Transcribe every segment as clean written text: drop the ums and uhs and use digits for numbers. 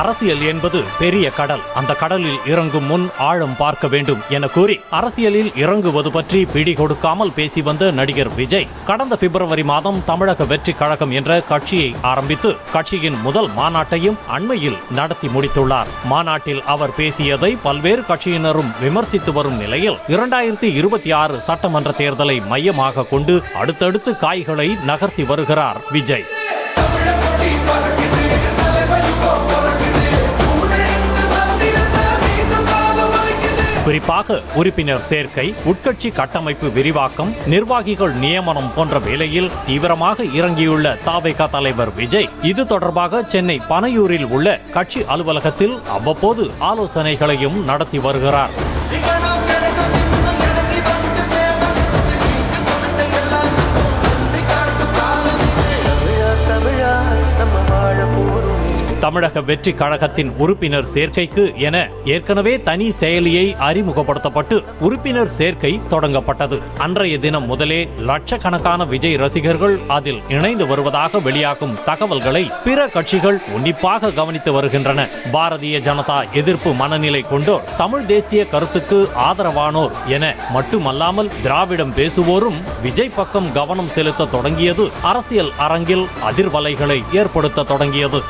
அரசியல் என்பது பெரிய கடல். அந்த கடலில் இறங்கும் முன் ஆழம் பார்க்க வேண்டும் என கூறி அரசியலில் இறங்குவது பற்றி பிடி கொடுக்காமல் பேசி வந்த நடிகர் விஜய் கடந்த பிப்ரவரி மாதம் தமிழக வெற்றி கழகம் என்ற கட்சியை ஆரம்பித்து கட்சியின் முதல் மாநாட்டையும் அண்மையில் நடத்தி முடித்துள்ளார். மாநாட்டில் அவர் பேசியதை பல்வேறு கட்சியினரும் விமர்சித்து வரும் நிலையில் 2026 சட்டமன்ற தேர்தலை மையமாக கொண்டு அடுத்தடுத்து காய்களை நகர்த்தி வருகிறார் விஜய். குறிப்பாக உறுப்பினர் சேர்க்கை, உட்கட்சி கட்டமைப்பு விரிவாக்கம், நிர்வாகிகள் நியமனம் போன்ற வேளையில் தீவிரமாக இறங்கியுள்ள தவேகா தலைவர் விஜய் இது தொடர்பாக சென்னை பனையூரில் உள்ள கட்சி அலுவலகத்தில் அவ்வப்போது ஆலோசனைகளையும் நடத்தி வருகிறார். தமிழக வெற்றி கழகத்தின் உறுப்பினர் சேர்க்கைக்கு என ஏற்கனவே தனி செயலியை அறிமுகப்படுத்தப்பட்டு உறுப்பினர் சேர்க்கை தொடங்கப்பட்டது. அன்றைய தினம் முதலே லட்சக்கணக்கான விஜய் ரசிகர்கள் அதில் இணைந்து வருவதாக வெளியாகும் தகவல்களை பிற கட்சிகள் உன்னிப்பாக கவனித்து வருகின்றன. பாரதிய ஜனதா எதிர்ப்பு மனநிலை கொண்டோர், தமிழ் தேசிய கருத்துக்கு ஆதரவானோர் என மட்டுமல்லாமல் திராவிடம் பேசுவோரும் விஜய் பக்கம் கவனம் செலுத்த தொடங்கியது அரசியல் அரங்கில் அதிர்வலைகளை ஏற்படுத்த தொடங்கியது.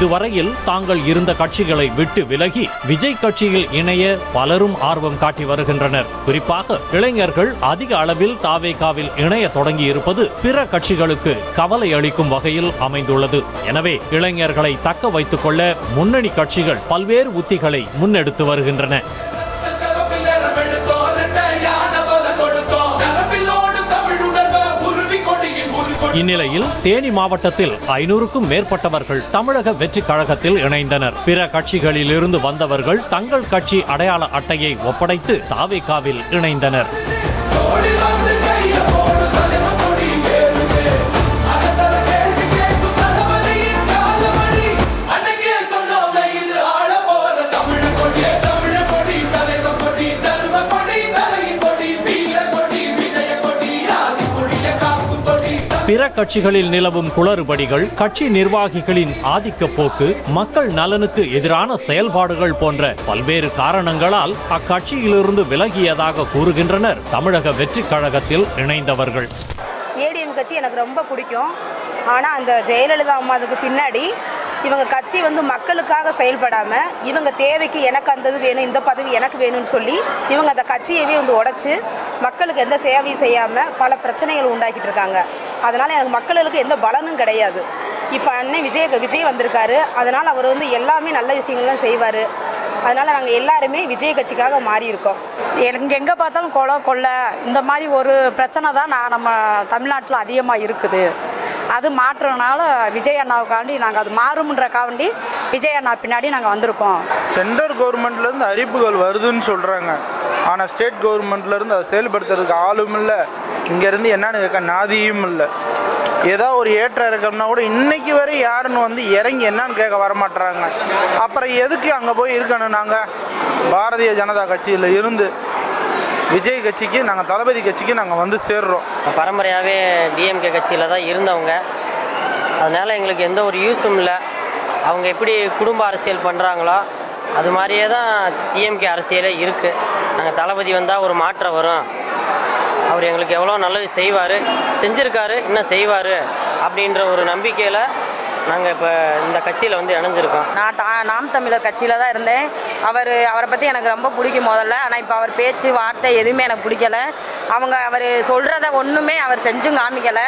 இதுவரையில் தாங்கள் இருந்த கட்சிகளை விட்டு விலகி விஜய் கட்சியில் இணைய பலரும் ஆர்வம் காட்டி வருகின்றனர். குறிப்பாக இளைஞர்கள் அதிக அளவில் தவேகாவில் இணைய தொடங்கி இருப்பது பிற கட்சிகளுக்கு கவலை அளிக்கும் வகையில் அமைந்துள்ளது. எனவே இளைஞர்களை தக்க வைத்துக் கொள்ள முன்னணி கட்சிகள் பல்வேறு உத்திகளை முன்னெடுத்து வருகின்றன. இந்நிலையில் தேனி மாவட்டத்தில் 500க்கும் மேற்பட்டவர்கள் தமிழக வெற்றி கழகத்தில் இணைந்தனர். பிற கட்சிகளில் இருந்து வந்தவர்கள் தங்கள் கட்சி அடையாள அட்டையை ஒப்படைத்து தவேகாவில் இணைந்தனர். பிற கட்சிகளில் நிலவும் குளறுபடிகள், கட்சி நிர்வாகிகளின் ஆதிக்க போக்கு, மக்கள் நலனுக்கு எதிரான செயல்பாடுகள் போன்ற பல்வேறு காரணங்களால் அக்கட்சியிலிருந்து விலகியதாக கூறுகின்றனர் தமிழக வெற்றி கழகத்தில் இணைந்தவர்கள். ஏடிஎம் கட்சி எனக்கு ரொம்ப பிடிக்கும். ஆனால் அந்த ஜெயலலிதா அம்மாவுக்கு பின்னாடி இவங்க கட்சி மக்களுக்காக செயல்படாமல் இவங்க தேவைக்கு எனக்கு அந்த வேணும், இந்த பதவி எனக்கு வேணும்னு சொல்லி இவங்க அந்த கட்சியவே உடைச்சு மக்களுக்கு எந்த சேவையும் செய்யாமல் பல பிரச்சனைகள் உண்டாக்கிட்டு இருக்காங்க. அதனால் எனக்கு மக்களுக்கு எந்த பலனும் கிடையாது. இப்போ அண்ணன் விஜய் வந்திருக்காரு. அதனால் அவர் எல்லாமே நல்ல விஷயங்கள்லாம் செய்வார். அதனால் நாங்கள் எல்லாருமே விஜய் கட்சிக்காக மாறி இருக்கோம். எனக்கு எங்கே பார்த்தாலும் கொலை இந்த மாதிரி ஒரு பிரச்சனை தான் நம்ம தமிழ்நாட்டில் அதிகமாக இருக்குது. அது மாற்றனால விஜய் அண்ணாவுக்காண்டி நாங்கள் அது மாறும்ன்றக்காண்டி விஜய் அண்ணா பின்னாடி நாங்கள் வந்திருக்கோம். சென்ட்ரல் கவர்மெண்ட்லேருந்து அறிவிப்புகள் வருதுன்னு சொல்கிறாங்க. ஆனால் ஸ்டேட் கவர்மெண்ட்லேருந்து அதை செயல்படுத்துறதுக்கு ஆளும் இல்லை, இங்கேருந்து என்னன்னு கேட்க நாதியும் இல்லை. ஏதாவது ஒரு ஏற்ற இறக்கம்னா கூட இன்னைக்கு வரை யாருன்னு இறங்கி என்னன்னு கேட்க வரமாட்டுறாங்க. அப்புறம் எதுக்கு அங்கே போய் இருக்கணும்? நாங்கள் பாரதிய ஜனதா கட்சியில் இருந்து விஜய் கட்சிக்கு, நாங்கள் தளபதி கட்சிக்கு நாங்கள் சேர்றோம். பரம்பரையாகவே டிஎம்கே கட்சியில் தான் இருந்தவங்க. அதனால் எங்களுக்கு எந்த ஒரு யூஸும் இல்லை. அவங்க எப்படி குடும்ப அரசியல் பண்ணுறாங்களோ அது மாதிரியே தான் டிஎம்கே அரசியலே இருக்குது. நாங்கள் தளபதி வந்தால் ஒரு மாற்றம் வரும், அவர் எங்களுக்கு எவ்வளோ நல்லது செய்வார், செஞ்சுருக்காரு, இன்னும் செய்வார் அப்படின்ற ஒரு நம்பிக்கையில் நாங்கள் இப்போ இந்த கட்சியில் இணைஞ்சிருக்கோம். நான் நாம் தமிழர் கட்சியில் தான் இருந்தேன். அவரை பற்றி எனக்கு ரொம்ப பிடிக்கும் முதல்ல. ஆனால் இப்போ அவர் பேச்சு வார்த்தை எதுவுமே எனக்கு பிடிக்கலை. அவர் சொல்கிறத ஒன்றுமே அவர் செஞ்சும் காமிக்கலை.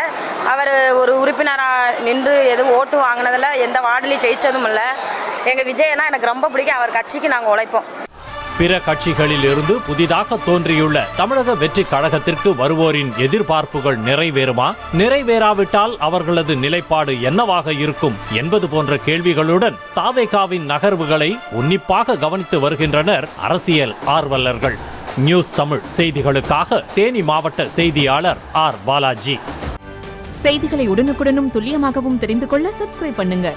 அவர் ஒரு உறுப்பினராக நின்று எதுவும் ஓட்டு வாங்கினதில் எந்த வார்டிலையும் ஜெயித்ததும் இல்லை. எங்கள் விஜயனா எனக்கு ரொம்ப பிடிக்கும். அவர் கட்சிக்கு நாங்கள் உழைப்போம். பிற கட்சிகளில் இருந்து புதிதாக தோன்றியுள்ள தமிழக வெற்றி கழகத்திற்கு வருவோரின் எதிர்பார்ப்புகள் நிறைவேறுமா? நிறைவேறாவிட்டால் அவர்களது நிலைப்பாடு என்னவாக இருக்கும் என்பது போன்ற கேள்விகளுடன் தவேகாவின் நகர்வுகளை உன்னிப்பாக கவனித்து வருகின்றனர் அரசியல் ஆர்வலர்கள். நியூஸ் தமிழ் செய்திகளுக்காக தேனி மாவட்ட செய்தியாளர் ஆர் பாலாஜி. செய்திகளை உடனுக்குடனும் துல்லியமாகவும் தெரிந்து கொள்ள சப்ஸ்கிரைப் பண்ணுங்க.